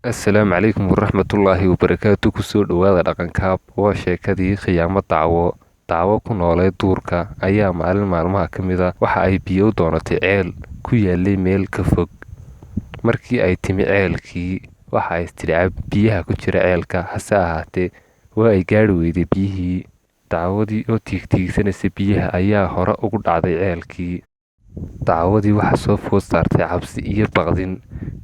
Assalaamu calaykum waraxmatullaahi wabarakaatu. Kusoo dhawaada dhaqankaab. Waa sheekadii khiyaamo dacwo ku noolee duurka ayaa maalin maalmaha ka mid ah waxa ay biyo u doonatay ceel ku yaalay meel ka fog. Markii ay timi ceelkii waxa ay istiri biyaha ku jira ceelka, hase ahaatee waa ay gaari weyday biyihii. Dacwadii oo tiigtiigsanaysa biyaha ayaa hore ugu dhacday ceelkii. Dacwadii waxa soo food saartay cabsi iyo baqdin.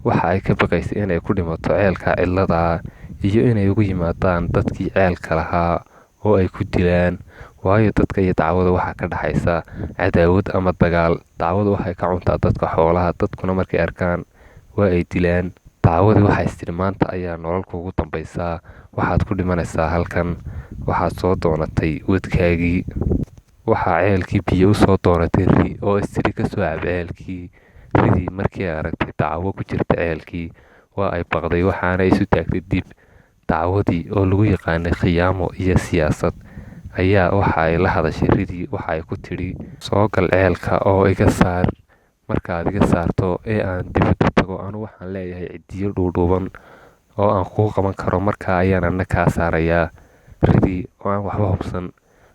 Waxa ay ka baqaysay inay ku dhimato ceelka cidlada iyo inay ugu yimaadaan dadkii ceelka lahaa oo ay ku dilaan, waayo dadka iyo dacwada waxa ka dhaxaysa cadaawad ama dagaal. Dacwadu waxay ka cuntaa dadka xoolaha, dadkuna markay arkaan waa ay dilaan. Dacwadii waxay istiri maanta ayaa nolol kugu dambaysaa, waxaad ku dhimanaysaa halkan. Waxaad soo doonatay wadkaagii. Waxaa ceelkii biyo u soo doonatay ri oo istiri ka soo cab ceelkii. Ridii markii ay aragtay dacwo ku jirta ceelkii waa ay baqday, waxaana isu taagtay dib. Dacwadii oo lagu yaqaanay khiyaamo iyo siyaasad ayaa waxa ay la hadashay ridii. Waxa ay ku tidhi, soo gal ceelka oo iga saar. Markaad iga saarto ee aan dibadda tago, anu waxaan leeyahay cidiyo dhuudhuuban oo aan kuu qaban karo, markaa ayaan anna kaa saarayaa. Ridii oo aan waxba hubsan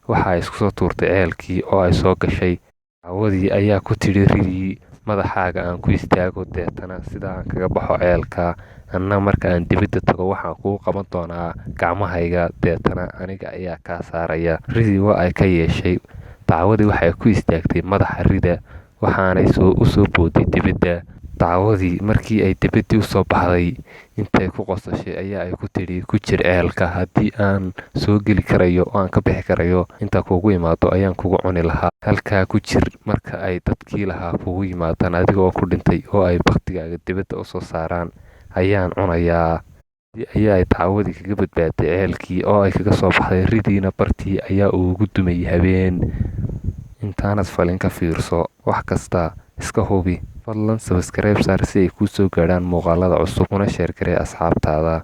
waxa ay isku soo tuurtay ceelkii oo ay soo gashay. Dacwadii ayaa ku tidhi ridii, madaxaaga aan ku istaago, deetana sida aan kaga baxo ceelka. Anna marka aan dibadda tago waxaan kuu qaban doonaa gacmahayga, deetana aniga ayaa kaa saaraya. Ridii waa ay ka yeeshay. Dacwadii waxay ku istaagtay madaxa rida, waxaanay u soo booday dibadda. Dacwadii markii ay dibaddii u soo baxday, intay ku qosashay ayaa ay ku tidhi, ku jir ceelka. Haddii aan soo geli karayo oo aan ka bixi karayo, inta kuugu imaado ayaan kugu cuni lahaa. Halkaa ku jir, marka ay dadkii lahaa kugu yimaadaan adiga oo ku dhintay oo ay baktigaaga dibadda u soo saaraan ayaan cunayaa. Ayaa ay dacwadii kaga badbaaday ceelkii oo ay kaga soo baxday. Ridiina bartii ayaa ugu dumay habeen. Intaanad falin ka fiirso, wax kasta iska hubi. Fadlan subscribe saar si ay kuu soo gaadhaan muuqaalada cusub, una sheer garee asxaabtaada.